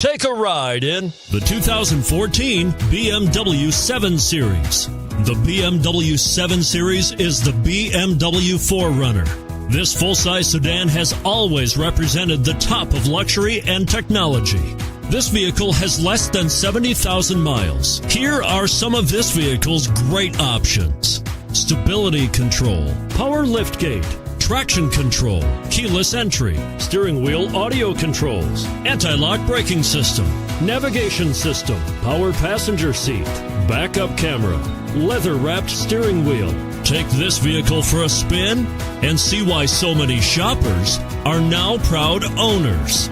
Take a ride in the 2014 BMW 7 Series. The BMW 7 Series is the BMW 4Runner. This full-size sedan has always represented the top of luxury and technology. This vehicle has less than 70,000 miles. Here are some of this vehicle's great options: stability control, power liftgate, traction control, keyless entry, steering wheel audio controls, anti-lock braking system, navigation system, power passenger seat, backup camera, leather-wrapped steering wheel. Take this vehicle for a spin and see why so many shoppers are now proud owners.